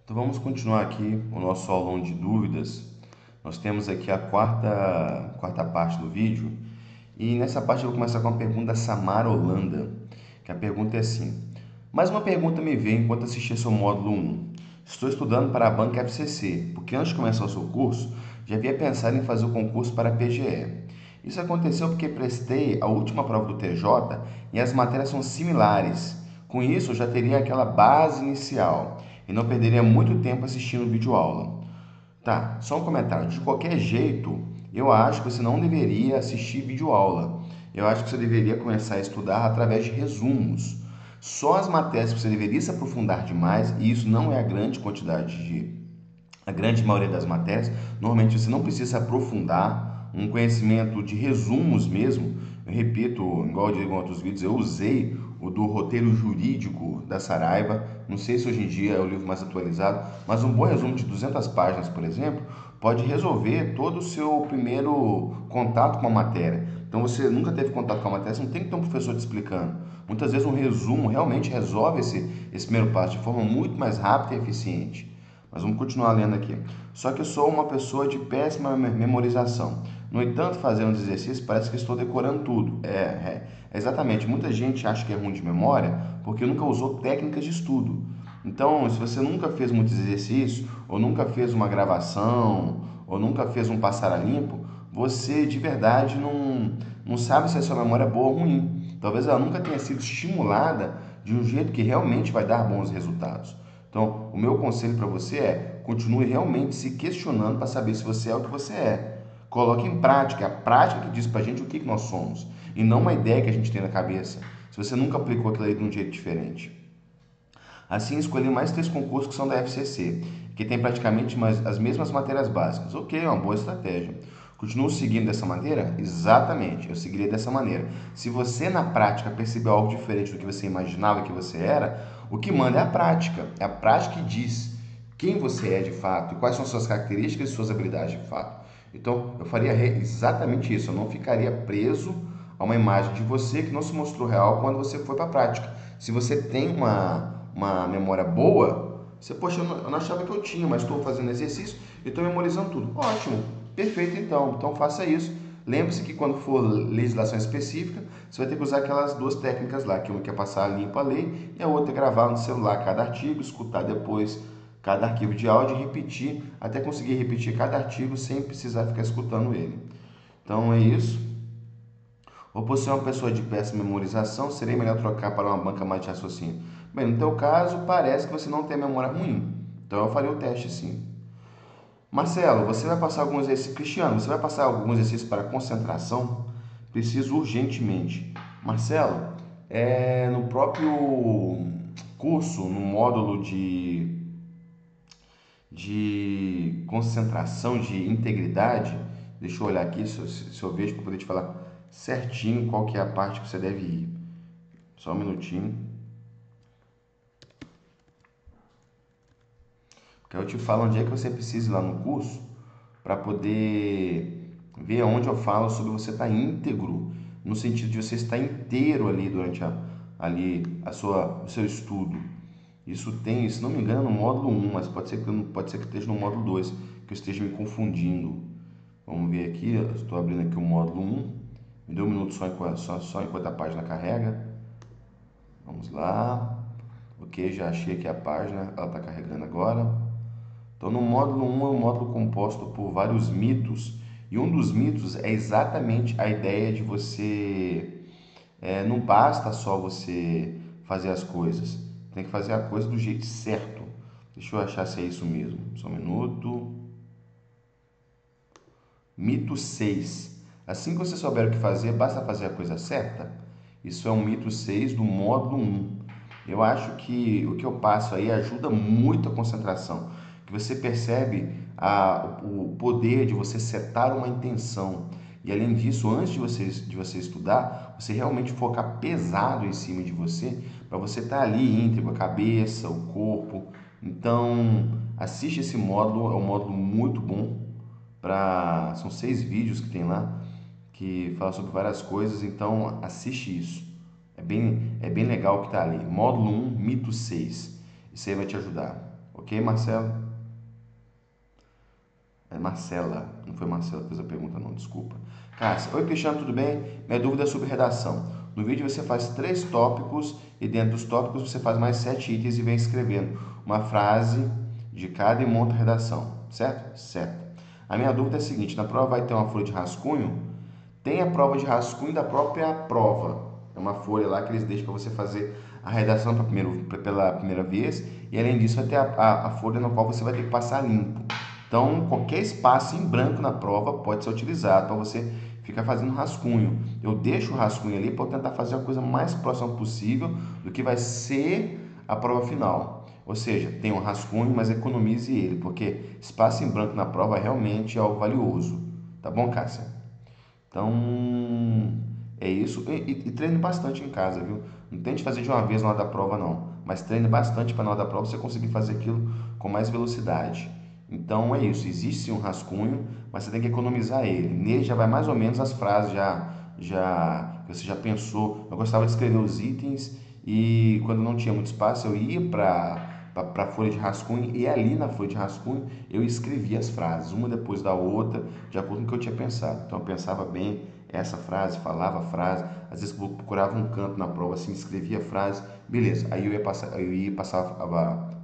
Então vamos continuar aqui o nosso aulão de dúvidas. Nós temos aqui a quarta parte do vídeo e nessa parte eu vou começar com uma pergunta da Samara Holanda, que a pergunta é assim: mais uma pergunta me veio enquanto assistia seu módulo 1. Estou estudando para a banca FCC, porque antes de começar o seu curso, já havia pensado em fazer o concurso para a PGE. Isso aconteceu porque prestei a última prova do TJ e as matérias são similares. Com isso, eu já teria aquela base inicial e não perderia muito tempo assistindo videoaula. Tá, só um comentário. De qualquer jeito, eu acho que você não deveria assistir videoaula. Eu acho que você deveria começar a estudar através de resumos. Só as matérias que você deveria se aprofundar demais, e isso não é a grande maioria das matérias, normalmente você não precisa se aprofundar, um conhecimento de resumos mesmo. Eu repito, igual eu digo em outros vídeos, eu usei o do roteiro jurídico da Saraiva, não sei se hoje em dia é o livro mais atualizado, mas um bom resumo de 200 páginas, por exemplo, pode resolver todo o seu primeiro contato com a matéria. Então você nunca teve contato com a matéria, você não tem que ter um professor te explicando. Muitas vezes um resumo realmente resolve esse primeiro passo de forma muito mais rápida e eficiente. Mas vamos continuar lendo aqui. Só que eu sou uma pessoa de péssima memorização. No entanto, fazendo os exercícios, parece que estou decorando tudo. Exatamente. Muita gente acha que é ruim de memória porque nunca usou técnicas de estudo. Então, se você nunca fez muitos exercícios, ou nunca fez uma gravação, ou nunca fez um passar a limpo, você de verdade não sabe se a sua memória é boa ou ruim. Talvez ela nunca tenha sido estimulada de um jeito que realmente vai dar bons resultados. Então, o meu conselho para você é: continue realmente se questionando para saber se você é o que você é. Coloque em prática, é a prática que diz para a gente o que nós somos, e não uma ideia que a gente tem na cabeça, se você nunca aplicou aquilo aí de um jeito diferente. Assim, escolhi mais 3 concursos que são da FCC, que tem praticamente as mesmas matérias básicas. Ok, é uma boa estratégia. Continuo seguindo dessa maneira? Exatamente, eu seguiria dessa maneira. Se você na prática percebeu algo diferente do que você imaginava que você era, o que manda é a prática. É a prática que diz quem você é de fato e quais são suas características e suas habilidades de fato. Então, eu faria exatamente isso. Eu não ficaria preso a uma imagem de você que não se mostrou real quando você foi para a prática. Se você tem uma memória boa, você, poxa, eu não achava que eu tinha, mas estou fazendo exercício e estou memorizando tudo. Ótimo, perfeito então. Então faça isso. Lembre-se que quando for legislação específica, você vai ter que usar aquelas 2 técnicas lá, que uma que é passar limpo a lei e a outra é gravar no celular cada artigo, escutar depois cada arquivo de áudio e repetir, até conseguir repetir cada artigo sem precisar ficar escutando ele. Então é isso. Ou por ser uma pessoa de péssima memorização, seria melhor trocar para uma banca mais de raciocínio? Bem, no teu caso, parece que você não tem memória ruim. Então eu faria o teste sim. Marcelo, você vai passar alguns exercícios. Cristiano, você vai passar alguns exercícios para concentração? Preciso urgentemente. Marcelo, no próprio curso, no módulo de concentração, de integridade, deixa eu olhar aqui se eu vejo para poder te falar certinho qual que é a parte que você deve ir. Só um minutinho. Porque eu te falo onde é que você precisa ir lá no curso para poder ver onde eu falo sobre você estar íntegro, no sentido de você estar inteiro ali durante o seu estudo. Isso tem, se não me engano, no módulo 1, mas pode ser que esteja no módulo 2, que eu esteja me confundindo. Vamos ver aqui, eu estou abrindo aqui o módulo 1. Me dê um minuto só enquanto a página carrega. Vamos lá. Ok, já achei aqui a página, ela está carregando agora. Então, no módulo 1 é um módulo composto por vários mitos, e um dos mitos é exatamente a ideia de você. Não basta só você fazer as coisas, tem que fazer a coisa do jeito certo. Deixa eu achar se é isso mesmo. Só um minuto. Mito 6. Assim que você souber o que fazer, basta fazer a coisa certa. Isso é um mito 6 do módulo 1. Eu acho que o que eu passo aí ajuda muito a concentração, que você percebe o poder de você setar uma intenção. E além disso, antes de você estudar, você realmente focar pesado em cima de você, para você estar ali íntegro, a cabeça, o corpo. Então, assiste esse módulo, é um módulo muito bom. São 6 vídeos que tem lá, que fala sobre várias coisas, então assiste isso. É bem legal o que está ali. Módulo 1, mito 6. Isso aí vai te ajudar. Ok, Marcelo? É Marcela, não foi Marcela que fez a pergunta não, desculpa. Cássia, oi Cristiano, tudo bem? Minha dúvida é sobre redação. No vídeo você faz 3 tópicos e dentro dos tópicos você faz mais 7 itens e vem escrevendo uma frase de cada e monta a redação, certo? Certo. A minha dúvida é a seguinte, na prova vai ter uma folha de rascunho? Tem a prova de rascunho da própria prova. É uma folha lá que eles deixam para você fazer a redação pela primeira vez e além disso vai ter a folha na qual você vai ter que passar limpo. Então, qualquer espaço em branco na prova pode ser utilizado para você ficar fazendo rascunho. Eu deixo o rascunho ali para tentar fazer a coisa mais próxima possível do que vai ser a prova final. Ou seja, tem um rascunho, mas economize ele, porque espaço em branco na prova realmente é algo valioso. Tá bom, Cássia? Então, é isso. E treine bastante em casa, viu? Não tente fazer de uma vez na hora da prova, não. Mas treine bastante para na hora da prova você conseguir fazer aquilo com mais velocidade. Então, é isso. Existe sim um rascunho, mas você tem que economizar ele. Nele já vai mais ou menos as frases que você já pensou. Eu gostava de escrever os itens e quando não tinha muito espaço eu ia para a folha de rascunho e ali na folha de rascunho eu escrevia as frases, uma depois da outra, de acordo com o que eu tinha pensado. Então eu pensava bem essa frase, falava a frase, às vezes eu procurava um canto na prova assim, escrevia a frase, beleza, aí passava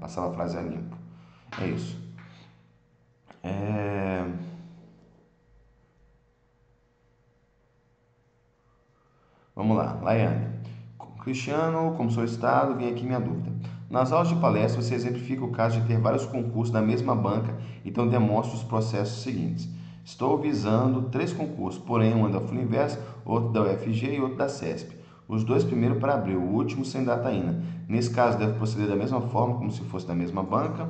a frase a limpo. É isso. É... Vamos lá, Laiane. Cristiano, como solicitado, vem aqui minha dúvida. Nas aulas de palestra, você exemplifica o caso de ter vários concursos da mesma banca, então demonstra os processos seguintes. Estou visando 3 concursos, porém um é da Fulinvest, outro da UFG e outro da CESP. Os 2 primeiros para abril, o último sem data ainda. Nesse caso, deve proceder da mesma forma, como se fosse da mesma banca?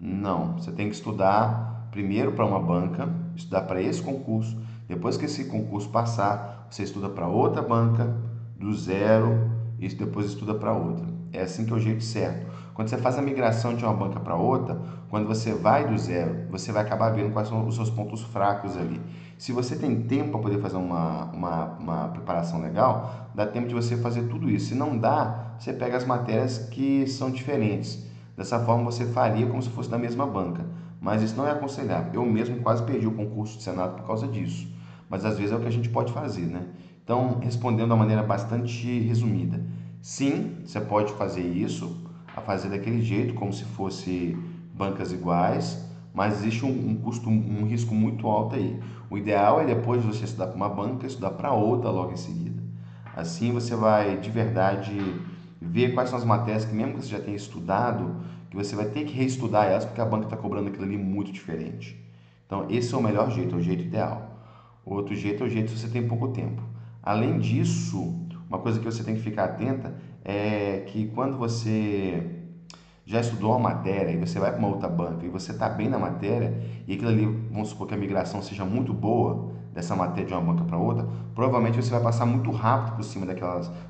Não, você tem que estudar primeiro para uma banca, estudar para esse concurso. Depois que esse concurso passar, você estuda para outra banca, do zero, e depois estuda para outra. É assim que é o jeito certo. Quando você faz a migração de uma banca para outra, quando você vai do zero, você vai acabar vendo quais são os seus pontos fracos ali. Se você tem tempo para poder fazer uma preparação legal, dá tempo de você fazer tudo isso. Se não dá, você pega as matérias que são diferentes. Dessa forma você faria como se fosse da mesma banca, mas isso não é aconselhável. Eu mesmo quase perdi o concurso de Senado por causa disso, mas às vezes é o que a gente pode fazer, né? Então, respondendo de uma maneira bastante resumida, sim, você pode fazer isso, a fazer daquele jeito, como se fosse bancas iguais, mas existe um custo, um risco muito alto aí. O ideal é depois de você estudar para uma banca, estudar para outra logo em seguida. Assim você vai de verdade ver quais são as matérias que mesmo que você já tenha estudado, que você vai ter que reestudar elas porque a banca está cobrando aquilo ali muito diferente. Então esse é o melhor jeito, é o jeito ideal. O outro jeito é o jeito se você tem pouco tempo. Além disso, uma coisa que você tem que ficar atenta é que quando você já estudou uma matéria e você vai para uma outra banca e você está bem na matéria e aquilo ali, vamos supor que a migração seja muito boa dessa matéria de uma banca para outra, provavelmente você vai passar muito rápido por cima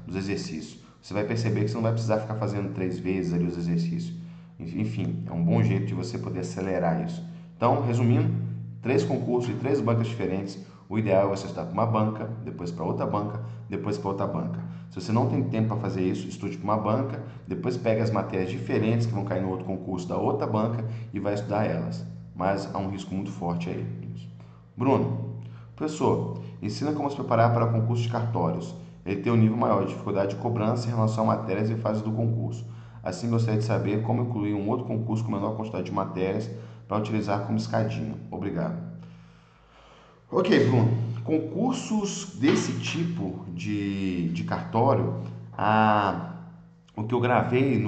dos exercícios. Você vai perceber que você não vai precisar ficar fazendo 3 vezes ali os exercícios. Enfim, é um bom jeito de você poder acelerar isso. Então, resumindo, 3 concursos de 3 bancas diferentes. O ideal é você estudar para uma banca, depois para outra banca, depois para outra banca. Se você não tem tempo para fazer isso, estude para uma banca, depois pega as matérias diferentes que vão cair no outro concurso da outra banca e vai estudar elas. Mas há um risco muito forte aí. Bruno, professor, ensina como se preparar para o concurso de cartórios. Ele tem um nível maior de dificuldade de cobrança em relação a matérias e fases do concurso. Assim, gostaria de saber como incluir um outro concurso com menor quantidade de matérias para utilizar como escadinha. Obrigado. Ok, Bruno. Concursos desse tipo de cartório, o que eu gravei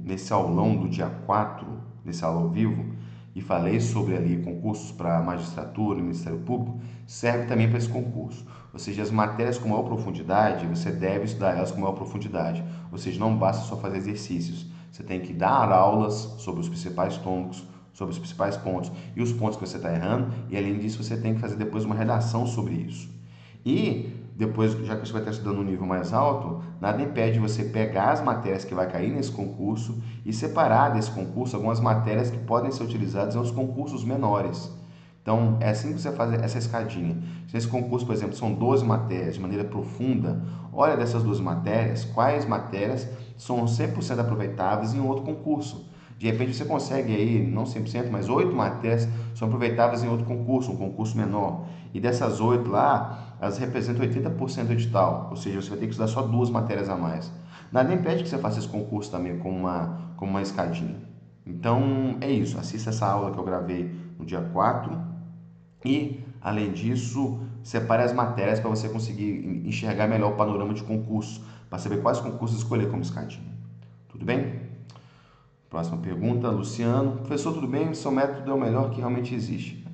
nesse aulão do dia 4, nesse aula ao vivo, e falei sobre ali concursos para magistratura e Ministério Público, serve também para esse concurso. Ou seja, as matérias com maior profundidade, você deve estudar elas com maior profundidade. Ou seja, não basta só fazer exercícios. Você tem que dar aulas sobre os principais tópicos, sobre os principais pontos e os pontos que você está errando, e além disso você tem que fazer depois uma redação sobre isso. E depois, já que você vai estar estudando um nível mais alto, nada impede você pegar as matérias que vai cair nesse concurso e separar desse concurso algumas matérias que podem ser utilizadas nos concursos menores. Então, é assim que você faz essa escadinha. Se nesse concurso, por exemplo, são 12 matérias de maneira profunda, olha dessas 12 matérias, quais matérias são 100% aproveitáveis em outro concurso. De repente você consegue aí, não 100%, mas 8 matérias são aproveitáveis em outro concurso, um concurso menor. E dessas 8 lá, elas representam 80% do edital, ou seja, você vai ter que estudar só 2 matérias a mais. Nada impede que você faça esse concurso também como uma escadinha. Então é isso, assista essa aula que eu gravei no dia 4 e, além disso, separe as matérias para você conseguir enxergar melhor o panorama de concurso, para saber quais concursos escolher como escadinha. Tudo bem? Próxima pergunta, Luciano. Professor, tudo bem? Seu método é o melhor que realmente existe.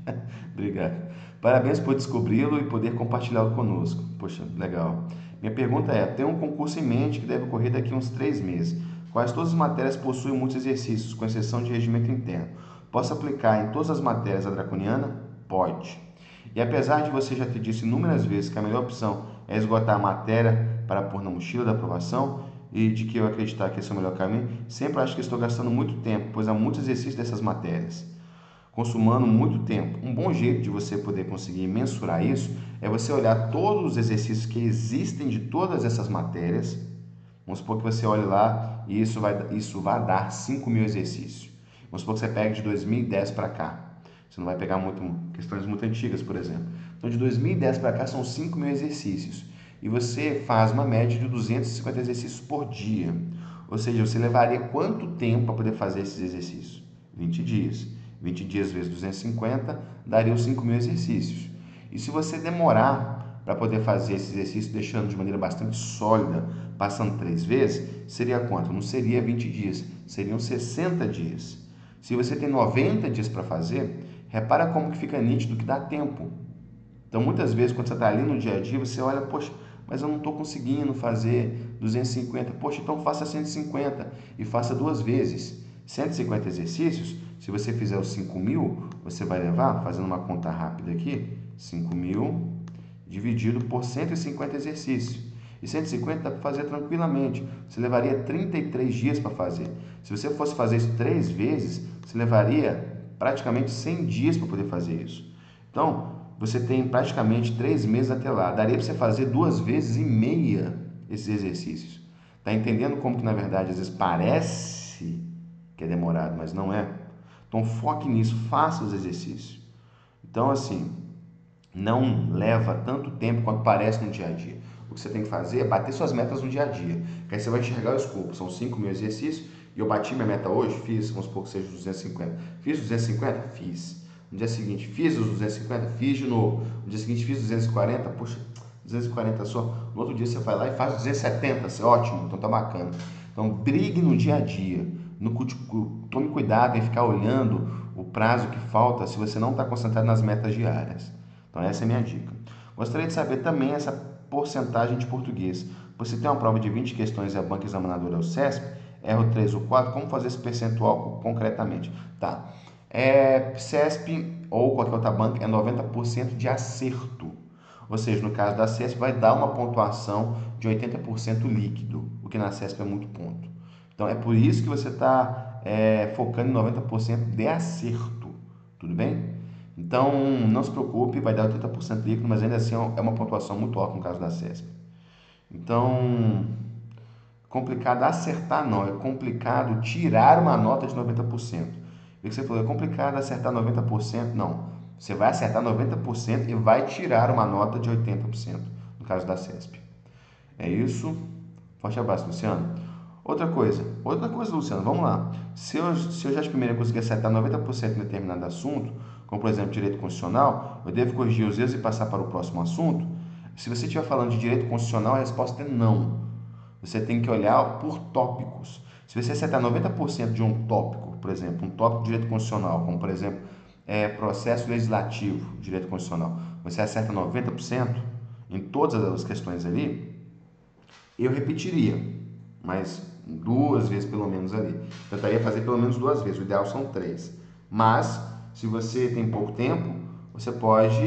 Obrigado. Parabéns por descobri-lo e poder compartilhá-lo conosco. Poxa, legal. Minha pergunta é, tem um concurso em mente que deve ocorrer daqui a uns 3 meses. Quais todas as matérias possuem muitos exercícios, com exceção de regimento interno? Posso aplicar em todas as matérias a draconiana? Pode. E apesar de você já ter dito inúmeras vezes que a melhor opção é esgotar a matéria para pôr na mochila da aprovação, e de que eu acreditar que esse é o melhor caminho, sempre acho que estou gastando muito tempo, pois há muitos exercícios dessas matérias, consumando muito tempo. Um bom jeito de você poder conseguir mensurar isso é você olhar todos os exercícios que existem de todas essas matérias. Vamos supor que você olhe lá e isso vai dar 5.000 exercícios. Vamos supor que você pegue de 2010 para cá. Você não vai pegar questões muito antigas, por exemplo. Então, de 2010 para cá são 5.000 exercícios. E você faz uma média de 250 exercícios por dia. Ou seja, você levaria quanto tempo para poder fazer esses exercícios? 20 dias. 20 dias vezes 250 daria os 5.000 exercícios. E se você demorar para poder fazer esse exercício, deixando de maneira bastante sólida, passando 3 vezes, seria quanto? Não seria 20 dias, seriam 60 dias. Se você tem 90 dias para fazer, repara como que fica nítido que dá tempo. Então, muitas vezes, quando você está ali no dia a dia, você olha, poxa, mas eu não estou conseguindo fazer 250. Poxa, então faça 150 e faça 2 vezes. 150 exercícios, se você fizer os 5.000, você vai levar, fazendo uma conta rápida aqui, 5.000 dividido por 150 exercícios. E 150 dá para fazer tranquilamente. Você levaria 33 dias para fazer. Se você fosse fazer isso 3 vezes, você levaria praticamente 100 dias para poder fazer isso. Então, você tem praticamente 3 meses até lá. Daria para você fazer 2 vezes e meia esses exercícios. Está entendendo como que, na verdade, às vezes parece que é demorado, mas não é? Então, foque nisso, faça os exercícios. Então, assim, não leva tanto tempo quanto parece no dia a dia. O que você tem que fazer é bater suas metas no dia a dia. Que aí você vai enxergar o escopo. São 5.000 exercícios e eu bati minha meta hoje, fiz, vamos supor que seja 250. Fiz 250? Fiz. No dia seguinte, fiz os 250? Fiz de novo. No dia seguinte, fiz 240? Puxa, 240 só. No outro dia você vai lá e faz 270, isso é ótimo, então tá bacana. Então, brigue no dia a dia. Tome cuidado em ficar olhando o prazo que falta se você não está concentrado nas metas diárias. Então, essa é a minha dica. Gostaria de saber também essa porcentagem de português. Você tem uma prova de 20 questões e a banca examinadora é o CESP, erro 3 ou 4, como fazer esse percentual concretamente? Tá. CESP ou qualquer outra banca é 90% de acerto. Ou seja, no caso da CESP vai dar uma pontuação de 80% líquido, o que na CESP é muito ponto. Então, é por isso que você está focando em 90% de acerto. Tudo bem? Então, não se preocupe, vai dar 80% líquido, mas ainda assim é uma pontuação muito alta no caso da CESP. Então, complicado acertar não, é complicado tirar uma nota de 90%. O que você falou, é complicado acertar 90%? Não, você vai acertar 90% e vai tirar uma nota de 80%, no caso da CESP. É isso, forte abraço, Luciano. Outra coisa, Luciano, vamos lá. Se eu já de primeira conseguir acertar 90% em determinado assunto, como por exemplo direito constitucional, eu devo corrigir os erros e passar para o próximo assunto? Se você estiver falando de direito constitucional, a resposta é não. Você tem que olhar por tópicos. Se você acertar 90% de um tópico, por exemplo, um tópico de direito constitucional, como por exemplo, processo legislativo, direito constitucional, você acerta 90% em todas as questões ali, eu repetiria, mas 2 vezes pelo menos ali. Tentaria fazer pelo menos 2 vezes, o ideal são 3. Mas, se você tem pouco tempo, você pode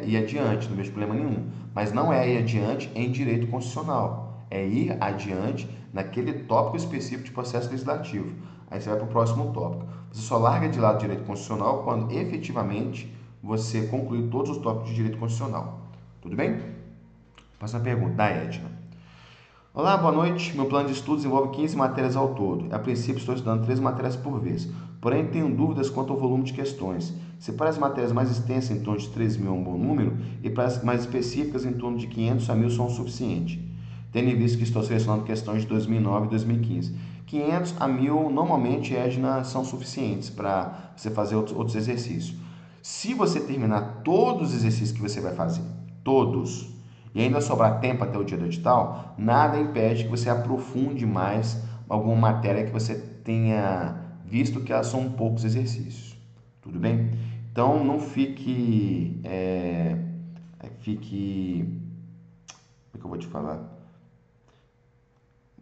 ir adiante, não vejo problema nenhum. Mas não é ir adiante em direito constitucional, é ir adiante naquele tópico específico de processo legislativo. Aí você vai para o próximo tópico. Você só larga de lado o direito constitucional quando efetivamente você concluir todos os tópicos de direito constitucional. Tudo bem? Próxima pergunta, da Edna. Olá, boa noite. Meu plano de estudos envolve 15 matérias ao todo. A princípio, estou estudando 3 matérias por vez. Porém, tenho dúvidas quanto ao volume de questões. Se para as matérias mais extensas, em torno de 3.000 é um bom número, e para as mais específicas, em torno de 500 a 1.000 são o suficiente. Tendo em vista que estou selecionando questões de 2009 e 2015. 500 a 1.000, normalmente, Edna, são suficientes para você fazer outros exercícios. Se você terminar todos os exercícios que você vai fazer, todos, e ainda sobrar tempo até o dia do edital, nada impede que você aprofunde mais alguma matéria que você tenha visto que elas são poucos exercícios. Tudo bem? Então não fique, como é que eu vou te falar?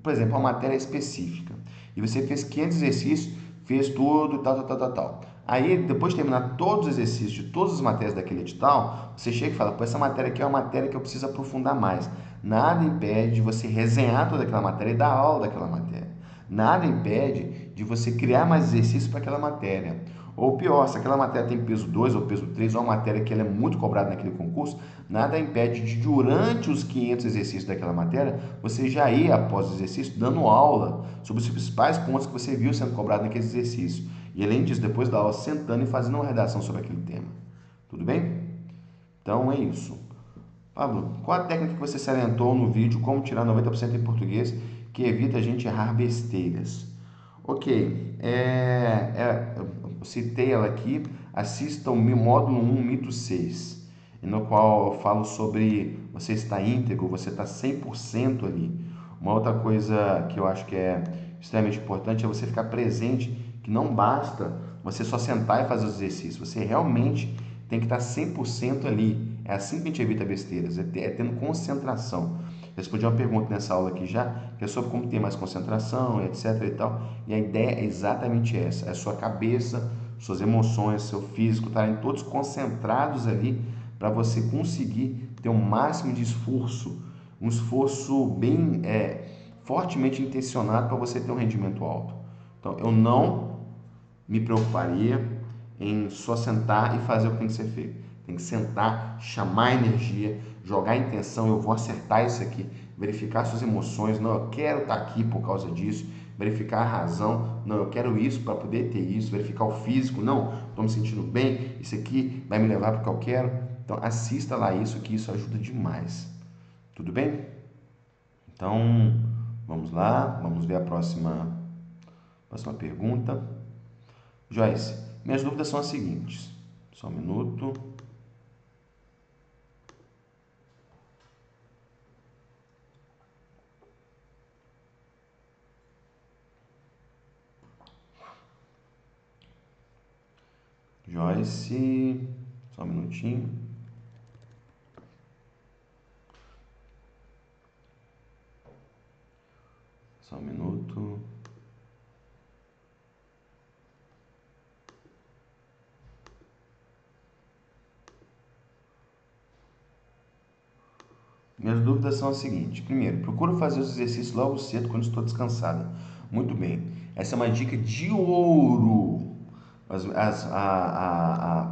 Por exemplo, uma matéria específica e você fez 500 exercícios, fez tudo, tal. Aí, depois de terminar todos os exercícios de todas as matérias daquele edital, você chega e fala, pô, essa matéria aqui é uma matéria que eu preciso aprofundar mais. Nada impede de você resenhar toda aquela matéria e dar aula daquela matéria. Nada impede de você criar mais exercícios para aquela matéria. Ou pior, se aquela matéria tem peso 2 ou peso 3, ou uma matéria que ela é muito cobrada naquele concurso, nada impede de, durante os 500 exercícios daquela matéria, você já ir, após o exercício, dando aula sobre os principais pontos que você viu sendo cobrado naquele exercício. E além disso, depois da aula, sentando e fazendo uma redação sobre aquele tema. Tudo bem? Então é isso. Pablo, qual a técnica que você salientou no vídeo Como tirar 90% em português que evita a gente errar besteiras? Ok, eu citei ela aqui, assista o módulo 1, mito 6, no qual eu falo sobre você estar íntegro, você está 100% ali. Uma outra coisa que eu acho que é extremamente importante é você ficar presente, que não basta você só sentar e fazer os exercícios, você realmente tem que estar 100% ali. É assim que a gente evita besteiras, é tendo concentração. Respondi uma pergunta nessa aula aqui já, que é sobre como ter mais concentração, etc e tal. E a ideia é exatamente essa, é a sua cabeça, suas emoções, seu físico estarem todos concentrados ali para você conseguir ter um máximo de esforço, um esforço bem fortemente intencionado para você ter um rendimento alto. Então, eu não me preocuparia em só sentar e fazer o que tem que ser feito. Tem que sentar, chamar a energia, jogar a intenção, eu vou acertar isso aqui, verificar suas emoções, não, eu quero estar aqui por causa disso, verificar a razão, não, eu quero isso para poder ter isso, verificar o físico, não, estou me sentindo bem, isso aqui vai me levar para o que eu quero. Então assista lá isso, que isso ajuda demais. Tudo bem? Então, vamos lá, vamos ver a próxima pergunta. Joyce, minhas dúvidas são as seguintes. Só um minuto. Joyce, só um minutinho. Só um minuto. Minhas dúvidas são as seguintes. Primeiro, procuro fazer os exercícios logo cedo quando estou descansada. Muito bem. Essa é uma dica de ouro.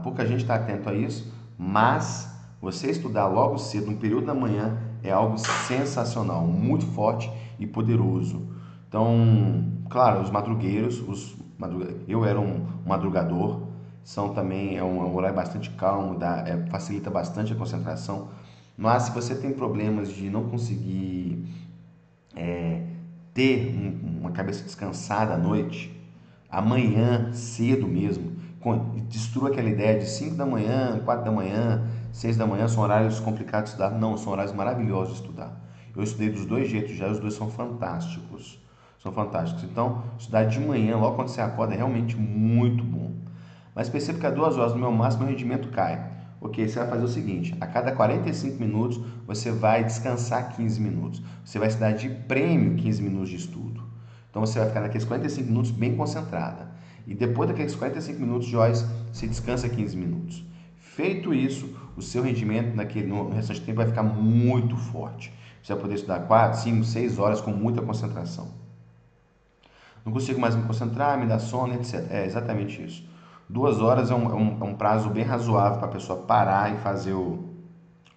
Pouca gente está atento a isso, mas você estudar logo cedo, no período da manhã, é algo sensacional, muito forte e poderoso. Então, claro, os madrugueiros, eu era um madrugador, são também é um horário bastante calmo, facilita bastante a concentração. Mas se você tem problemas de não conseguir ter uma cabeça descansada à noite, amanhã cedo mesmo, destrua aquela ideia de 5 da manhã, 4 da manhã, 6 da manhã, são horários complicados de estudar. Não, são horários maravilhosos de estudar. Eu estudei dos dois jeitos já, os dois são fantásticos. São fantásticos. Então, estudar de manhã, logo quando você acorda, é realmente muito bom. Mas percebo que a 2 horas no meu máximo o rendimento cai. Ok, você vai fazer o seguinte, a cada 45 minutos você vai descansar 15 minutos. Você vai estudar de prêmio 15 minutos de estudo. Então você vai ficar naqueles 45 minutos bem concentrada. E depois daqueles 45 minutos, Joyce, você descansa 15 minutos. Feito isso, o seu rendimento no restante do tempo vai ficar muito forte. Você vai poder estudar 4, 5, 6 horas com muita concentração. Não consigo mais me concentrar, me dá sono, etc. É exatamente isso. 2 horas é um prazo bem razoável para a pessoa parar e fazer o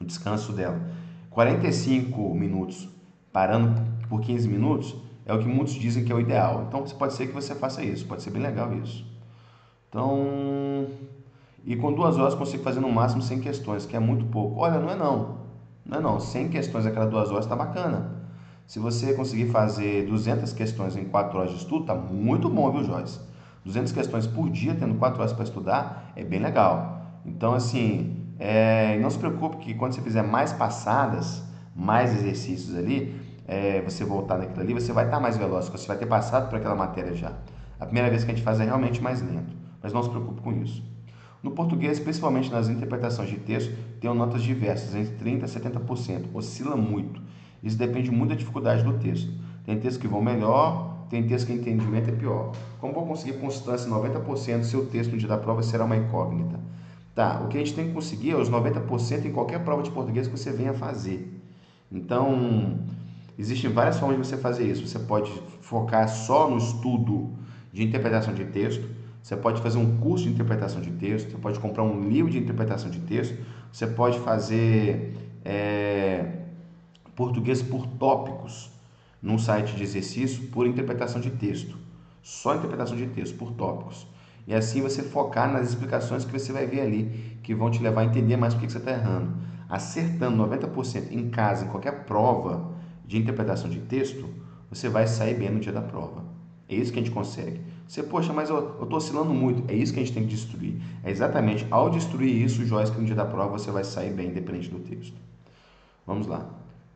descanso dela. 45 minutos parando por 15 minutos é o que muitos dizem que é o ideal. Então, pode ser que você faça isso, pode ser bem legal isso. Então, e com 2 horas consigo fazer no máximo 100 questões, que é muito pouco. Olha, não é não. Não é não. 100 questões a cada 2 horas está bacana. Se você conseguir fazer 200 questões em 4 horas de estudo, tá muito bom, viu, Joyce? 200 questões por dia, tendo 4 horas para estudar, é bem legal. Então, assim, não se preocupe que quando você fizer mais passadas, mais exercícios ali, você voltar naquilo ali, você vai estar mais veloz, você vai ter passado por aquela matéria já. A primeira vez que a gente faz é realmente mais lento, mas não se preocupe com isso. No português, principalmente nas interpretações de texto, tem notas diversas, entre 30% a 70%, oscila muito. Isso depende muito da dificuldade do texto. Tem textos que vão melhor, tem textos que o entendimento é pior. Como vou conseguir constância em 90% se o texto no dia da prova será uma incógnita? Tá, o que a gente tem que conseguir é os 90% em qualquer prova de português que você venha fazer. Então, existem várias formas de você fazer isso. Você pode focar só no estudo de interpretação de texto, você pode fazer um curso de interpretação de texto, você pode comprar um livro de interpretação de texto, você pode fazer português por tópicos num site de exercício por interpretação de texto. Só interpretação de texto por tópicos. E assim você focar nas explicações que você vai ver ali, que vão te levar a entender mais por que você está errando. Acertando 90% em casa, em qualquer prova de interpretação de texto, você vai sair bem no dia da prova. É isso que a gente consegue. Você, poxa, mas eu estou oscilando muito. É isso que a gente tem que destruir. É exatamente ao destruir isso, Joyce, que no dia da prova você vai sair bem, independente do texto. Vamos lá.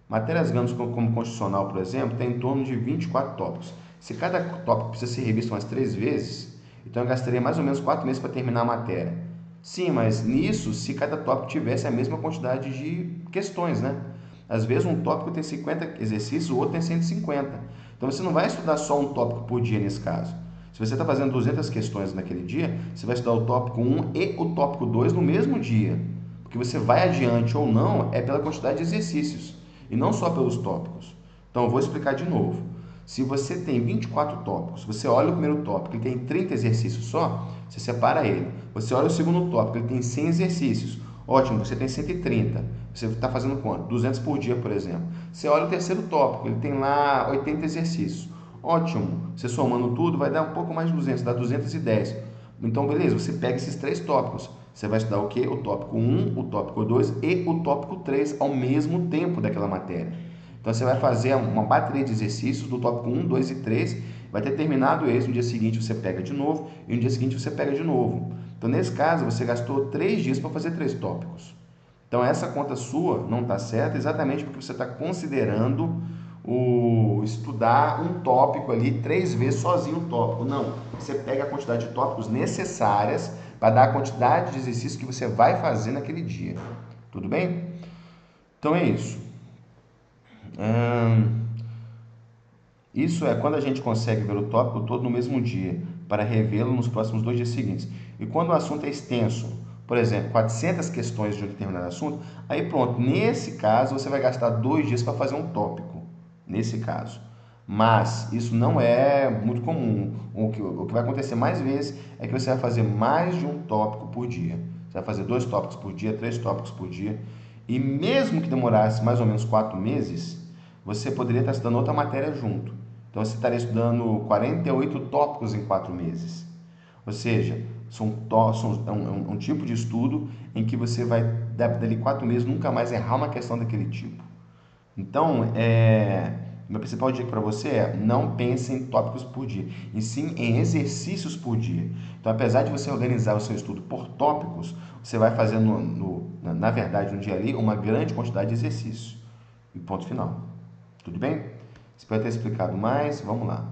Matérias grandes como constitucional, por exemplo, tem em torno de 24 tópicos. Se cada tópico precisa ser revisto umas 3 vezes, então eu gastaria mais ou menos 4 meses para terminar a matéria. Sim, mas nisso, se cada tópico tivesse a mesma quantidade de questões, né? Às vezes um tópico tem 50 exercícios, o outro tem 150. Então você não vai estudar só um tópico por dia nesse caso. Se você está fazendo 200 questões naquele dia, você vai estudar o tópico 1 e o tópico 2 no mesmo dia. Porque você vai adiante ou não é pela quantidade de exercícios e não só pelos tópicos. Então eu vou explicar de novo. Se você tem 24 tópicos, você olha o primeiro tópico, ele tem 30 exercícios só, você separa ele. Você olha o segundo tópico, ele tem 100 exercícios. Ótimo, você tem 130. Você está fazendo quanto? 200 por dia, por exemplo. Você olha o terceiro tópico, ele tem lá 80 exercícios. Ótimo, você somando tudo vai dar um pouco mais de 200, dá 210. Então, beleza, você pega esses 3 tópicos. Você vai estudar o quê? O tópico 1, o tópico 2 e o tópico 3 ao mesmo tempo daquela matéria. Então, você vai fazer uma bateria de exercícios do tópico 1, 2 e 3. Vai ter terminado esse, no dia seguinte você pega de novo e no dia seguinte você pega de novo. Então, nesse caso, você gastou 3 dias para fazer 3 tópicos. Então, essa conta sua não está certa exatamente porque você está considerando estudar um tópico ali 3 vezes sozinho o tópico. Não, você pega a quantidade de tópicos necessárias para dar a quantidade de exercícios que você vai fazer naquele dia. Tudo bem? Então é isso. Isso é quando a gente consegue ver o tópico todo no mesmo dia, para revê-lo nos próximos 2 dias seguintes. E quando o assunto é extenso, por exemplo, 400 questões de um determinado assunto, aí pronto, nesse caso você vai gastar 2 dias para fazer um tópico, nesse caso. Mas isso não é muito comum. O que vai acontecer mais vezes é que você vai fazer mais de um tópico por dia. Você vai fazer 2 tópicos por dia, 3 tópicos por dia. E mesmo que demorasse mais ou menos 4 meses, você poderia estar estudando outra matéria junto. Então você estaria estudando 48 tópicos em 4 meses. Ou seja, um tipo de estudo em que você vai, dali 4 meses, nunca mais errar uma questão daquele tipo. Então, meu principal dica para você é: não pense em tópicos por dia, e sim em exercícios por dia. Então, apesar de você organizar o seu estudo por tópicos, você vai fazer, na verdade, no dia ali, uma grande quantidade de exercícios. E ponto final. Tudo bem? Espero ter explicado mais. Vamos lá.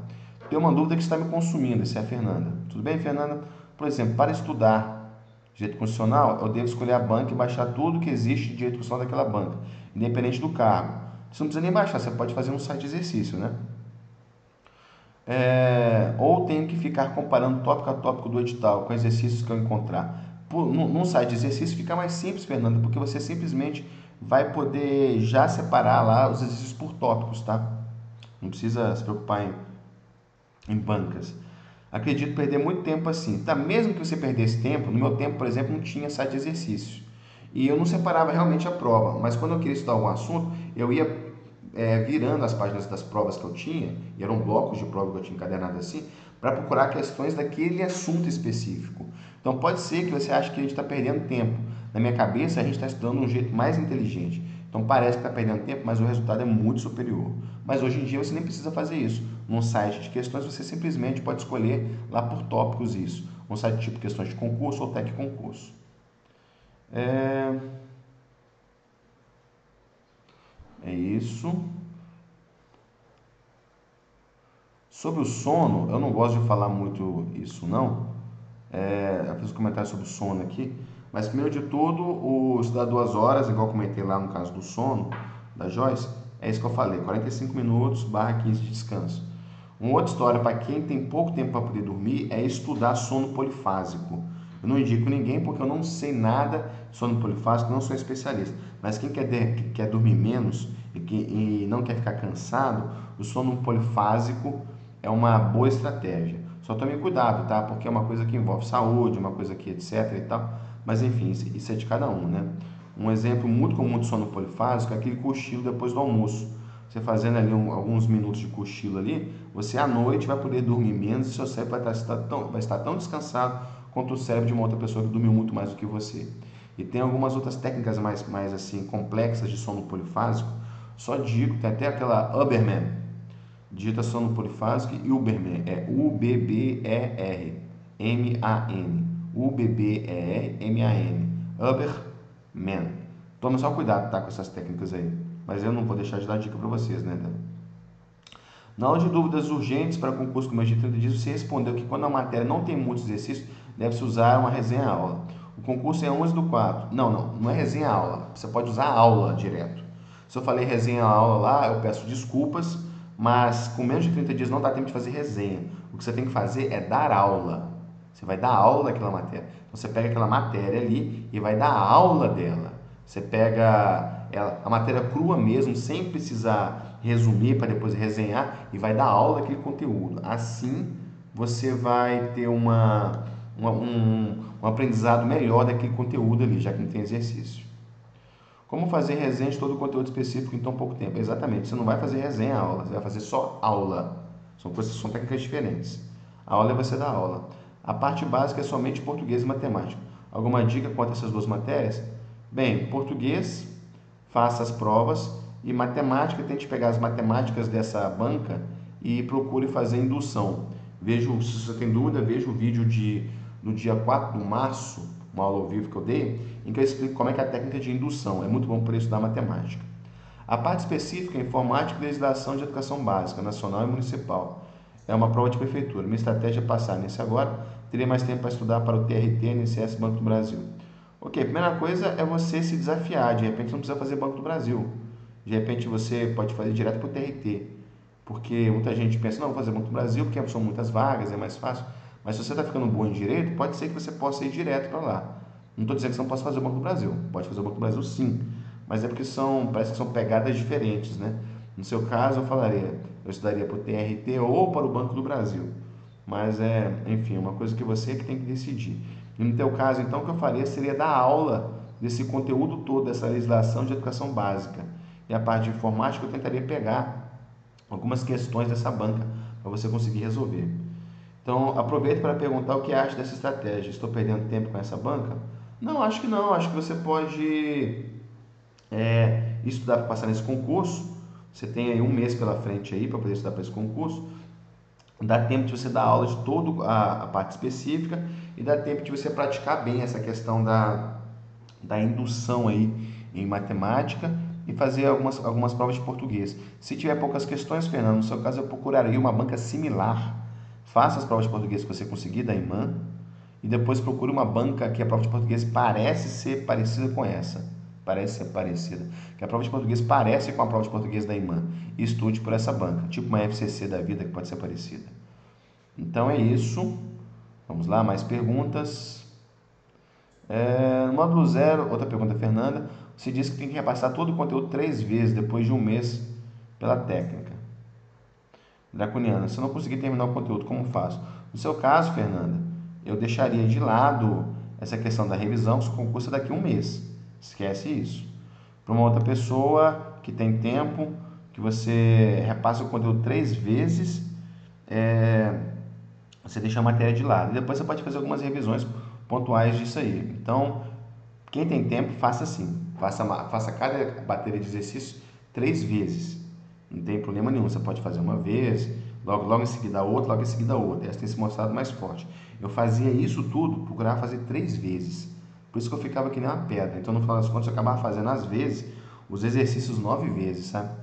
Tem uma dúvida que está me consumindo, essa é a Fernanda. Tudo bem, Fernanda? Por exemplo, para estudar direito constitucional, eu devo escolher a banca e baixar tudo que existe de direito constitucional daquela banca, independente do cargo. Você não precisa nem baixar, você pode fazer um site de exercício, né? Ou tenho que ficar comparando tópico a tópico do edital com exercícios que eu encontrar. Num site de exercício fica mais simples, Fernanda, porque você simplesmente vai poder já separar lá os exercícios por tópicos, tá? Não precisa se preocupar em bancas. Acredito perder muito tempo assim. Tá, mesmo que você perdesse tempo, no meu tempo, por exemplo, não tinha site de exercícios. E eu não separava realmente a prova, mas quando eu queria estudar algum assunto, eu ia virando as páginas das provas que eu tinha, e eram blocos de prova que eu tinha encadernado assim, para procurar questões daquele assunto específico. Então pode ser que você ache que a gente está perdendo tempo. Na minha cabeça, a gente está estudando de um jeito mais inteligente. Então parece que está perdendo tempo, mas o resultado é muito superior. Mas hoje em dia você nem precisa fazer isso. Num site de questões, você simplesmente pode escolher lá por tópicos isso. Um site tipo questões de concurso ou tec concurso. É isso. Sobre o sono, eu não gosto de falar muito isso, não. Eu fiz um comentário sobre o sono aqui. Mas, primeiro de tudo, o estudar 2 horas, igual eu comentei lá no caso do sono, da Joyce, é isso que eu falei, 45 minutos barra 15 de descanso. Uma outra história para quem tem pouco tempo para poder dormir é estudar sono polifásico. Eu não indico ninguém porque eu não sei nada de sono polifásico, não sou especialista. Mas quem quer dormir menos e não quer ficar cansado, o sono polifásico é uma boa estratégia. Só tome cuidado, tá? Porque é uma coisa que envolve saúde, uma coisa que etc e tal. Mas enfim, isso é de cada um, né? Um exemplo muito comum de sono polifásico é aquele cochilo depois do almoço. Você fazendo ali alguns minutos de cochilo ali, você à noite vai poder dormir menos e seu cérebro vai estar tão descansado quanto o cérebro de uma outra pessoa que dormiu muito mais do que você. E tem algumas outras técnicas mais assim complexas de sono polifásico. Só digo, tem até aquela Uberman, digita sono polifásico e Uberman, é Uberman, Uberman, Uberman. Tome só cuidado, tá, com essas técnicas aí. Mas eu não vou deixar de dar dica para vocês, né? Na aula de dúvidas urgentes para concurso com mais de 30 dias, você respondeu que quando a matéria não tem muitos exercícios, deve-se usar uma resenha-aula. O concurso é 11/4. Não é resenha-aula. Você pode usar aula direto. Se eu falei resenha-aula lá, eu peço desculpas, mas com menos de 30 dias não dá tempo de fazer resenha. O que você tem que fazer é dar aula. Você vai dar aula daquela matéria. Então você pega aquela matéria ali e vai dar aula dela. Você pega a matéria crua mesmo, sem precisar resumir para depois resenhar, e vai dar aula daquele conteúdo. Assim você vai ter um aprendizado melhor daquele conteúdo ali, já que não tem exercício. Como fazer resenha de todo o conteúdo específico em tão pouco tempo? Exatamente, você não vai fazer resenha aula, você vai fazer só aula. São técnicas diferentes. A aula é você dar aula. A parte básica é somente português e matemática. Alguma dica quanto a essas duas matérias? Bem, português, faça as provas, e matemática, tente pegar as matemáticas dessa banca e procure fazer indução. Se você tem dúvida, veja o vídeo no dia 4 de março, uma aula ao vivo que eu dei, em que eu explico como é que é a técnica de indução. É muito bom para estudar matemática. A parte específica é informática e legislação de educação básica, nacional e municipal. É uma prova de prefeitura. Minha estratégia é passar nesse agora. Teria mais tempo para estudar para o TRT, INSS, Banco do Brasil. Ok, primeira coisa é você se desafiar. De repente não precisa fazer Banco do Brasil. De repente você pode fazer direto para o TRT. Porque muita gente pensa, não, vou fazer Banco do Brasil porque são muitas vagas, é mais fácil. Mas se você está ficando bom em direito, pode ser que você possa ir direto para lá. Não estou dizendo que você não possa fazer o Banco do Brasil. Pode fazer o Banco do Brasil sim. Mas é porque parece que são pegadas diferentes, né? No seu caso, eu estudaria para o TRT ou para o Banco do Brasil. Mas enfim, uma coisa que você que tem que decidir. E no teu caso, então, o que eu faria seria dar aula desse conteúdo todo, dessa legislação de educação básica. E a parte de informática eu tentaria pegar algumas questões dessa banca para você conseguir resolver. Então, aproveito para perguntar o que acha dessa estratégia. Estou perdendo tempo com essa banca? Não, acho que não. Acho que você pode estudar para passar nesse concurso. Você tem aí um mês pela frente aí para poder estudar para esse concurso. Dá tempo de você dar aula de toda a parte específica e dá tempo de você praticar bem essa questão da indução aí em matemática e fazer algumas provas de português. Se tiver poucas questões, Fernando, no seu caso eu procuraria uma banca similar. Faça as provas de português que você conseguir da IMAN e depois procure uma banca que a prova de português parece ser parecida com essa. Parece ser parecida. Que a prova de português parece com a prova de português da IMAN. E estude por essa banca, tipo uma FCC da vida que pode ser parecida. Então é isso. Vamos lá, mais perguntas. No módulo 0, outra pergunta, Fernanda. Você disse que tem que repassar todo o conteúdo 3 vezes depois de um mês pela técnica. Draconiana, se eu não conseguir terminar o conteúdo, como faço? No seu caso, Fernanda, eu deixaria de lado essa questão da revisão, que o concurso é daqui a um mês. Esquece isso. Para uma outra pessoa que tem tempo, que você repassa o conteúdo 3 vezes, você deixa a matéria de lado. E depois você pode fazer algumas revisões pontuais disso aí. Então, quem tem tempo, faça assim. Faça cada bateria de exercício 3 vezes. Não tem problema nenhum. Você pode fazer uma vez, logo em seguida a outra, logo em seguida a outra. Essa tem se mostrado mais forte. Eu fazia isso tudo, procurava fazer 3 vezes. Por isso que eu ficava que nem uma pedra. Então, no final das contas, eu acabava fazendo às vezes os exercícios 9 vezes, sabe?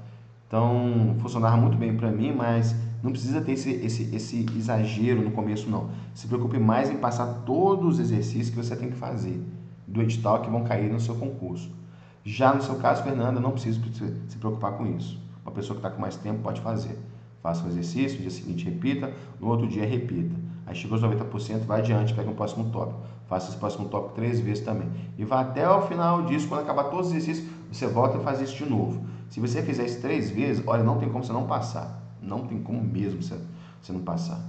Então, funcionava muito bem para mim, mas não precisa ter esse exagero no começo, não. Se preocupe mais em passar todos os exercícios que você tem que fazer do edital que vão cair no seu concurso. Já no seu caso, Fernanda, não precisa se preocupar com isso. Uma pessoa que está com mais tempo pode fazer. Faça o exercício, no dia seguinte repita, no outro dia repita. Aí chegou aos 90%, vai adiante, pega o próximo tópico. Faça esse próximo tópico 3 vezes também. E vá até o final disso, quando acabar todos os exercícios, você volta e faz isso de novo. Se você fizer isso 3 vezes, olha, não tem como você não passar. Não tem como mesmo você não passar.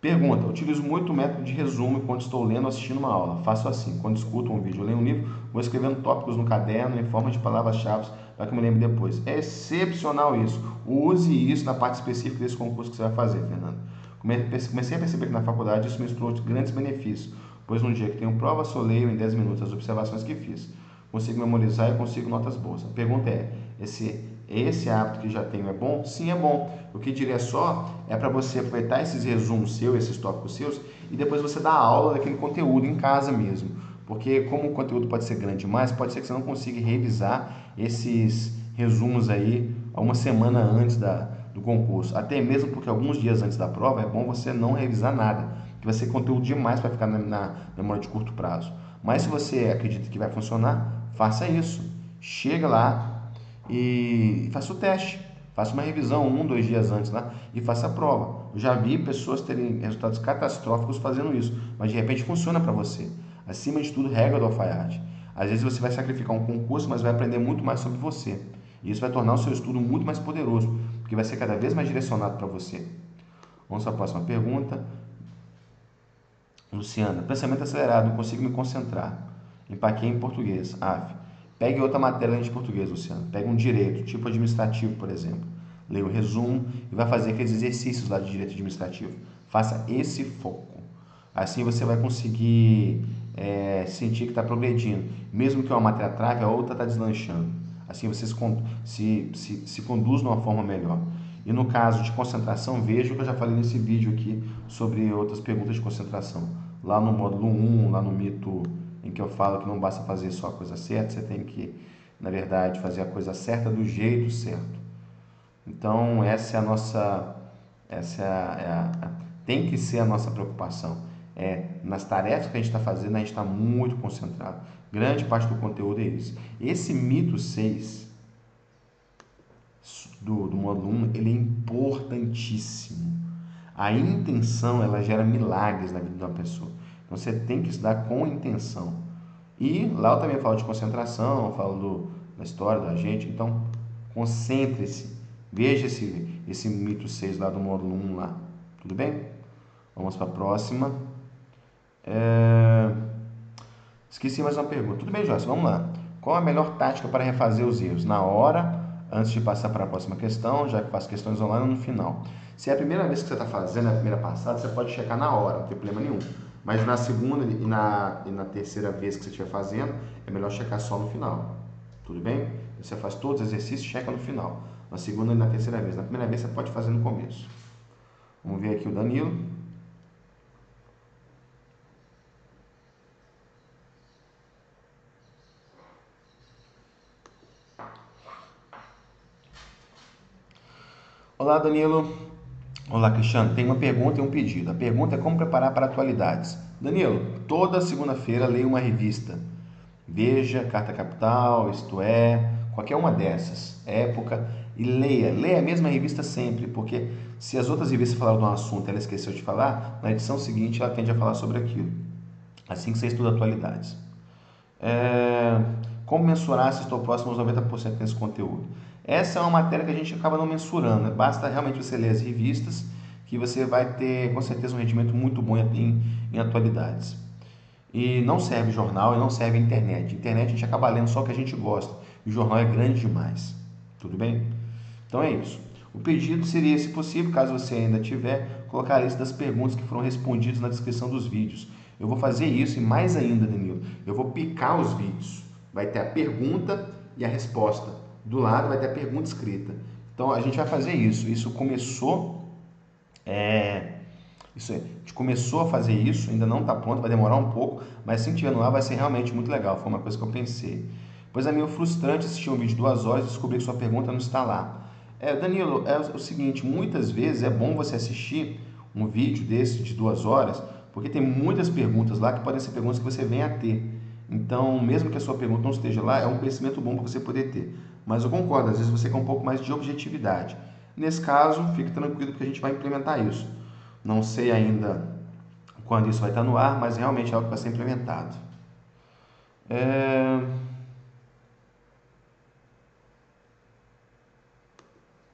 Pergunta: utilizo muito o método de resumo quando estou lendo ou assistindo uma aula. Faço assim: quando escuto um vídeo ou leio um livro, vou escrevendo tópicos no caderno em forma de palavras-chave para que eu me lembre depois. É excepcional isso. Use isso na parte específica desse concurso que você vai fazer, Fernando. Comecei a perceber que na faculdade isso me trouxe grandes benefícios, pois no dia que tenho prova, só leio em 10 minutos as observações que fiz. Consigo memorizar e consigo notas boas. A pergunta é: esse hábito que já tenho é bom? Sim, é bom. O que diria só é para você aproveitar esses resumos seus, esses tópicos seus, e depois você dar aula daquele conteúdo em casa mesmo. Porque como o conteúdo pode ser grande demais, pode ser que você não consiga revisar esses resumos aí uma semana antes do concurso. Até mesmo porque alguns dias antes da prova é bom você não revisar nada, que vai ser conteúdo demais para ficar na memória de curto prazo. Mas se você acredita que vai funcionar, faça isso. Chega lá e faça o teste. Faça uma revisão 2 dias antes lá e faça a prova. Eu já vi pessoas terem resultados catastróficos fazendo isso, mas de repente funciona para você. Acima de tudo, regra do alfaiate. Às vezes você vai sacrificar um concurso, mas vai aprender muito mais sobre você. E isso vai tornar o seu estudo muito mais poderoso, porque vai ser cada vez mais direcionado para você. Vamos para a próxima pergunta. Luciana: pensamento acelerado, não consigo me concentrar. Empaquei em português. Pegue outra matéria além de português, Luciano. Pegue um direito, tipo administrativo, por exemplo. Leia o resumo e vai fazer aqueles exercícios lá de direito administrativo. Faça esse foco. Assim você vai conseguir sentir que está progredindo. Mesmo que uma matéria trave, a outra está deslanchando. Assim você se conduz de uma forma melhor. E no caso de concentração, veja o que eu já falei nesse vídeo aqui sobre outras perguntas de concentração. Lá no módulo 1, lá no mito em que eu falo que não basta fazer só a coisa certa, você tem que, na verdade, fazer a coisa certa do jeito certo. Então, essa é a nossa, tem que ser a nossa preocupação. Nas tarefas que a gente está fazendo, a gente está muito concentrado. Grande parte do conteúdo é isso. Esse mito 6 do módulo 1, ele é importantíssimo. A intenção, ela gera milagres na vida de uma pessoa. Então, você tem que estudar com intenção. E lá eu também falo de concentração, falo da história da gente. Então, concentre-se. Veja esse mito 6 lá do módulo 1 lá. Tudo bem? Vamos para a próxima. Esqueci mais uma pergunta. Tudo bem, Joyce? Vamos lá. Qual a melhor tática para refazer os erros? Na hora, antes de passar para a próxima questão, já que faço questões online no final. Se é a primeira vez que você está fazendo, a primeira passada, você pode checar na hora, não tem problema nenhum. Mas na segunda e na terceira vez que você estiver fazendo, é melhor checar só no final. Tudo bem? Você faz todos os exercícios, checa no final. Na segunda e na terceira vez. Na primeira vez você pode fazer no começo. Vamos ver aqui o Danilo. Olá, Danilo. Olá, Cristiano. Tem uma pergunta e um pedido. A pergunta é como preparar para atualidades. Danilo, toda segunda-feira leio uma revista. Veja, Carta Capital, Isto É, qualquer uma dessas, Época, e leia a mesma revista sempre, porque se as outras revistas falaram de um assunto e ela esqueceu de falar, na edição seguinte ela tende a falar sobre aquilo. Assim que você estuda atualidades. Como mensurar se estou próximo aos 90% nesse conteúdo? Essa é uma matéria que a gente acaba não mensurando, né? Basta realmente você ler as revistas que você vai ter com certeza um rendimento muito bom em atualidades. E não serve jornal e não serve internet. Internet a gente acaba lendo só o que a gente gosta. E o jornal é grande demais. Tudo bem? Então é isso. O pedido seria, se possível, caso você ainda tiver, colocar a lista das perguntas que foram respondidas na descrição dos vídeos. Eu vou fazer isso e mais ainda, Danilo, eu vou picar os vídeos. Vai ter a pergunta e a resposta. Do lado vai ter a pergunta escrita. Então a gente vai fazer isso. Isso começou, a gente começou a fazer isso, ainda não está pronto, vai demorar um pouco, mas assim que estiver no ar vai ser realmente muito legal. Foi uma coisa que eu pensei. Pois é meio frustrante assistir um vídeo de 2 horas e descobrir que sua pergunta não está lá. Danilo, é o seguinte, muitas vezes é bom você assistir um vídeo desse de 2 horas, porque tem muitas perguntas lá que podem ser perguntas que você venha a ter. Então, mesmo que a sua pergunta não esteja lá, é um conhecimento bom para você poder ter. Mas eu concordo, às vezes você quer um pouco mais de objetividade. Nesse caso, fique tranquilo que a gente vai implementar isso. Não sei ainda quando isso vai estar no ar, mas realmente é algo que vai ser implementado.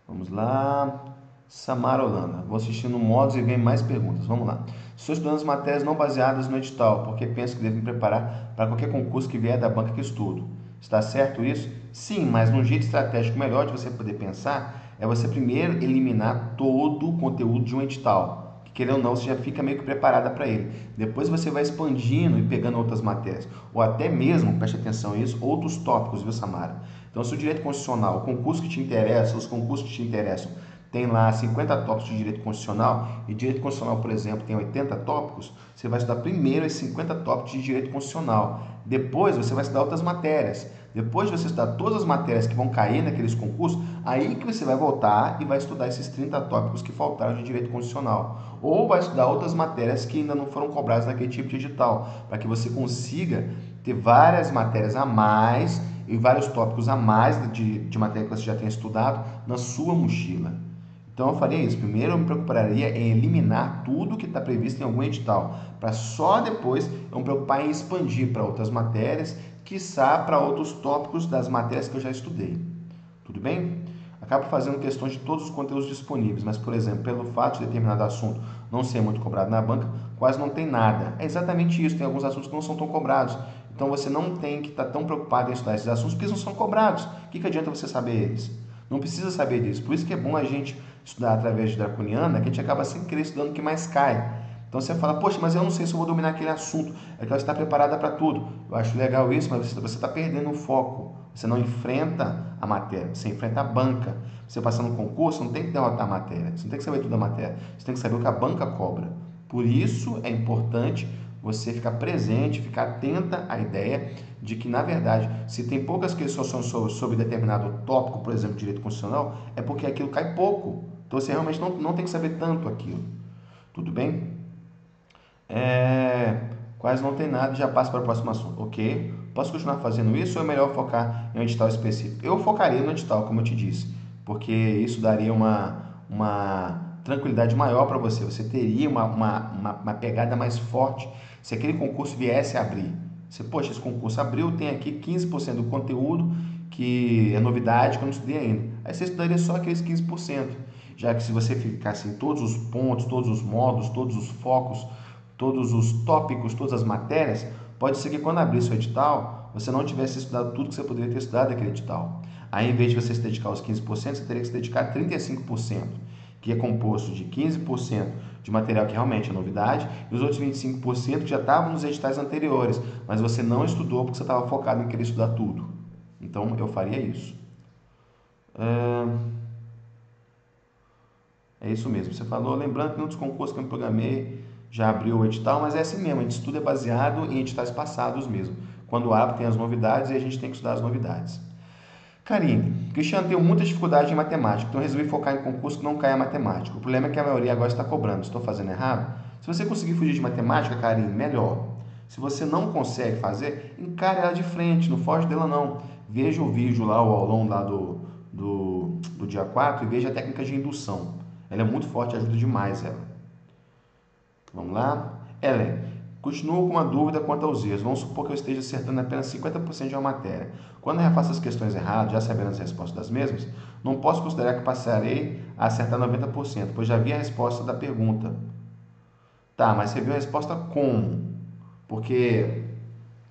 Vamos lá. Samara Holanda. Vou assistindo modos e vem mais perguntas. Vamos lá. Estou estudando as matérias não baseadas no edital, porque penso que devo me preparar para qualquer concurso que vier da banca que estudo. Está certo isso? Sim, mas um jeito estratégico melhor de você poder pensar é você primeiro eliminar todo o conteúdo de um edital. Que, querendo ou não, você já fica meio que preparada para ele. Depois você vai expandindo e pegando outras matérias. Ou até mesmo, preste atenção a isso, outros tópicos, viu, Samara? Então, se o direito constitucional, o concurso que te interessa, os concursos que te interessam, tem lá 50 tópicos de direito constitucional, e direito constitucional, por exemplo, tem 80 tópicos, você vai estudar primeiro esses 50 tópicos de direito constitucional. Depois você vai estudar outras matérias. Depois de você estudar todas as matérias que vão cair naqueles concursos, aí que você vai voltar e vai estudar esses 30 tópicos que faltaram de direito constitucional. Ou vai estudar outras matérias que ainda não foram cobradas naquele tipo de edital, para que você consiga ter várias matérias a mais e vários tópicos a mais de matéria que você já tenha estudado na sua mochila. Então eu faria isso. Primeiro eu me preocuparia em eliminar tudo que está previsto em algum edital, para só depois eu me preocupar em expandir para outras matérias, quiçá para outros tópicos das matérias que eu já estudei. Tudo bem? Acabo fazendo questões de todos os conteúdos disponíveis, mas, por exemplo, pelo fato de determinado assunto não ser muito cobrado na banca, quase não tem nada. É exatamente isso, tem alguns assuntos que não são tão cobrados. Então você não tem que estar tão preocupado em estudar esses assuntos, porque eles não são cobrados. O que adianta você saber eles? Não precisa saber disso. Por isso que é bom a gente estudar através de Draconiana, que a gente acaba sem querer estudando o que mais cai. Então você fala, poxa, mas eu não sei se eu vou dominar aquele assunto. É que ela está preparada para tudo. Eu acho legal isso, mas você está perdendo o foco. Você não enfrenta a matéria, você enfrenta a banca. Você passar no concurso, não tem que derrotar a matéria. Você não tem que saber tudo da matéria. Você tem que saber o que a banca cobra. Por isso é importante você ficar presente, ficar atenta à ideia de que, na verdade, se tem poucas questões sobre determinado tópico, por exemplo, direito constitucional, é porque aquilo cai pouco. Então você realmente não tem que saber tanto aquilo. Tudo bem? Quase não tem nada, já passo para o próximo assunto. Ok? Posso continuar fazendo isso ou é melhor focar em um edital específico? Eu focaria no edital, como eu te disse, porque isso daria uma tranquilidade maior para você. Você teria uma pegada mais forte se aquele concurso viesse a abrir. Você, poxa, esse concurso abriu, tem aqui 15% do conteúdo que é novidade que eu não estudei ainda. Aí você estudaria só aqueles 15%, já que se você ficasse em todos os pontos, todos os módulos, todos os focos, todos os tópicos, todas as matérias, pode ser que quando abrir seu edital, você não tivesse estudado tudo que você poderia ter estudado naquele edital. Aí, em vez de você se dedicar aos 15%, você teria que se dedicar a 35%, que é composto de 15% de material que realmente é novidade, e os outros 25% que já estavam nos editais anteriores, mas você não estudou porque você estava focado em querer estudar tudo. Então, eu faria isso. É isso mesmo, você falou, lembrando que um dos concursos que eu me programei já abriu o edital, mas é assim mesmo, a gente estuda baseado em editais passados mesmo. Quando abre tem as novidades e a gente tem que estudar as novidades. Karine, Cristiano, tenho muita dificuldade em matemática, então resolvi focar em concurso que não caia matemática. O problema é que a maioria agora está cobrando, estou fazendo errado? Se você conseguir fugir de matemática, Karine, melhor. Se você não consegue fazer, encare ela de frente, não foge dela não. Veja o vídeo lá, o aulão lá do dia 4 e veja a técnica de indução. Ela é muito forte, ajuda demais ela. Vamos lá? Ellen, continuo com uma dúvida quanto aos erros. Vamos supor que eu esteja acertando apenas 50% de uma matéria. Quando eu refaço as questões erradas, já sabendo as respostas das mesmas, não posso considerar que passarei a acertar 90%, pois já vi a resposta da pergunta. Tá, mas você viu a resposta como? Porque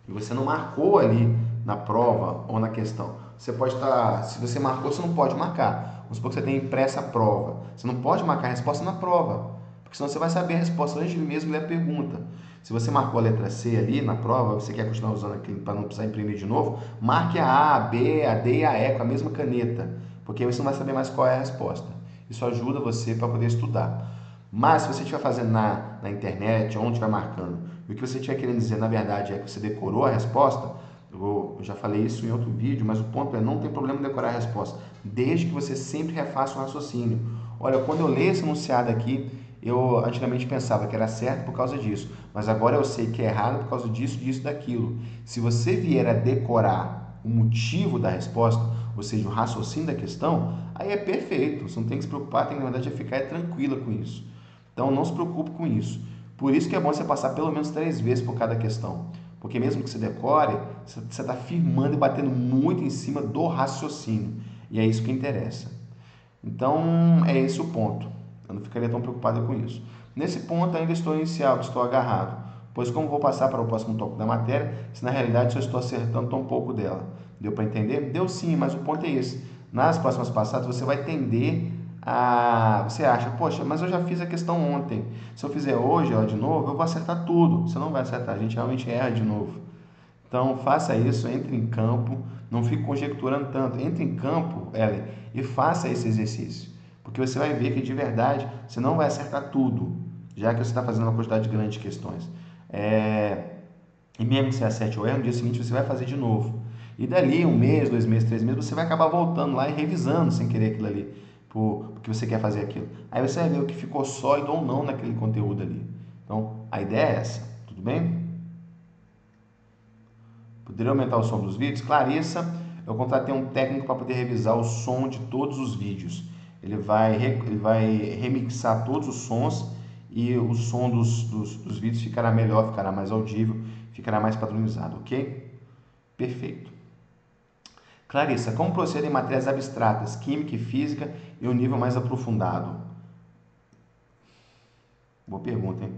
você não marcou ali na prova ou na questão. Você pode estar, se você marcou, você não pode marcar. Vamos supor que você tem impressa a prova. Você não pode marcar a resposta na prova, porque senão você vai saber a resposta antes mesmo ler a pergunta. Se você marcou a letra C ali na prova, você quer continuar usando aquilo para não precisar imprimir de novo, marque a A, a B, a D e a E com a mesma caneta, porque aí você não vai saber mais qual é a resposta. Isso ajuda você para poder estudar. Mas se você estiver fazendo na internet, onde estiver marcando, e o que você estiver querendo dizer, na verdade, é que você decorou a resposta, eu já falei isso em outro vídeo, mas o ponto é, não tem problema decorar a resposta, desde que você sempre refaça o raciocínio. Olha, quando eu leio esse enunciado aqui, eu antigamente pensava que era certo por causa disso, mas agora eu sei que é errado por causa disso, disso, daquilo. Se você vier a decorar o motivo da resposta, ou seja, o raciocínio da questão, aí é perfeito, você não tem que se preocupar, tem que, na verdade, ficar tranquila com isso. Então, não se preocupe com isso. Por isso que é bom você passar pelo menos 3 vezes por cada questão. Porque mesmo que você decore, você está firmando e batendo muito em cima do raciocínio. E é isso que interessa. Então, é esse o ponto. Eu não ficaria tão preocupado com isso. Nesse ponto, ainda estou inicial, estou agarrado. Pois como vou passar para o próximo tópico da matéria, se na realidade só estou acertando tão pouco dela. Deu para entender? Deu sim, mas o ponto é esse. Nas próximas passadas, você vai tender a... Você acha, poxa, mas eu já fiz a questão ontem. Se eu fizer hoje, ela de novo, eu vou acertar tudo. Você não vai acertar, a gente realmente erra de novo. Então, faça isso, entre em campo, não fique conjecturando tanto. Entre em campo, Ellen, e faça esse exercício. Porque você vai ver que, de verdade, você não vai acertar tudo, já que você está fazendo uma quantidade grande de questões. E mesmo que você acerte ou erre, no dia seguinte você vai fazer de novo. E dali, 1 mês, 2 meses, 3 meses, você vai acabar voltando lá e revisando sem querer aquilo ali, porque você quer fazer aquilo. Aí você vai ver o que ficou sólido ou não naquele conteúdo ali. Então, a ideia é essa, tudo bem? Poderia aumentar o som dos vídeos? Clarissa, eu contratei um técnico para poder revisar o som de todos os vídeos. Ele vai remixar todos os sons e o som dos vídeos ficará melhor, ficará mais audível, ficará mais padronizado, ok? Perfeito. Clarissa, como proceder em matérias abstratas, química e física e um nível mais aprofundado? Boa pergunta, hein?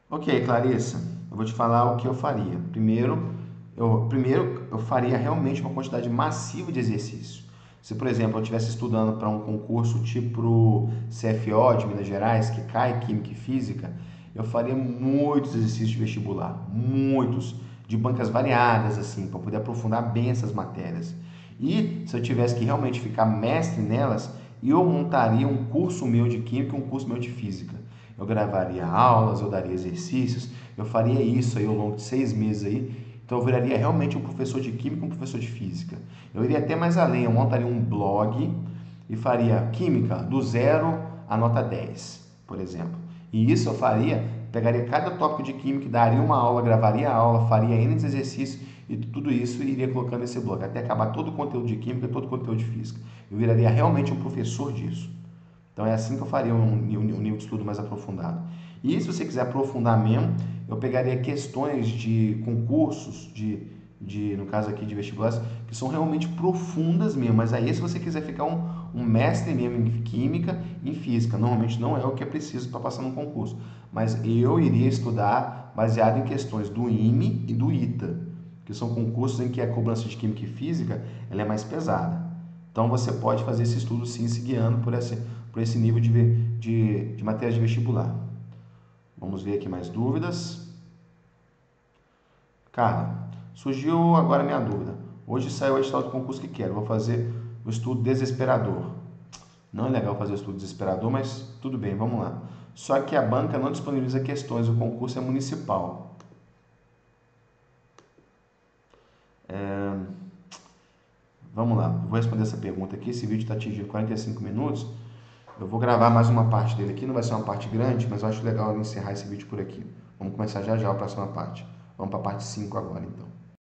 Ok, Clarissa, eu vou te falar o que eu faria. Primeiro, eu faria realmente uma quantidade massiva de exercício. Se, por exemplo, eu estivesse estudando para um concurso tipo CFO de Minas Gerais, que cai Química e Física, eu faria muitos exercícios de vestibular, muitos, de bancas variadas, assim, para poder aprofundar bem essas matérias. E se eu tivesse que realmente ficar mestre nelas, eu montaria um curso meu de Química e um curso meu de Física. Eu gravaria aulas, eu daria exercícios, eu faria isso aí ao longo de 6 meses aí. Então eu viraria realmente um professor de Química e um professor de Física. Eu iria até mais além, eu montaria um blog e faria Química do 0 à nota 10, por exemplo. E isso eu faria, pegaria cada tópico de Química, daria uma aula, gravaria a aula, faria N exercícios e tudo isso iria colocando nesse blog, até acabar todo o conteúdo de Química e todo o conteúdo de Física. Eu viraria realmente um professor disso. Então é assim que eu faria um nível de estudo mais aprofundado. E se você quiser aprofundar mesmo, eu pegaria questões de concursos, no caso aqui de vestibulares, que são realmente profundas mesmo. Mas aí se você quiser ficar um mestre mesmo em química e em física, normalmente não é o que é preciso para passar num concurso. Mas eu iria estudar baseado em questões do IME e do ITA, que são concursos em que a cobrança de química e física ela é mais pesada. Então você pode fazer esse estudo sim, se guiando por esse nível de matéria de vestibular. Vamos ver aqui mais dúvidas. Carla, surgiu agora a minha dúvida. Hoje saiu o edital do concurso que quero. Vou fazer o estudo desesperador. Não é legal fazer o estudo desesperador, mas tudo bem, vamos lá. Só que a banca não disponibiliza questões, o concurso é municipal. Vamos lá, vou responder essa pergunta aqui. Esse vídeo está atingindo 45 minutos. Eu vou gravar mais uma parte dele aqui, não vai ser uma parte grande, mas eu acho legal encerrar esse vídeo por aqui. Vamos começar já já a próxima parte. Vamos para a parte 5 agora, então.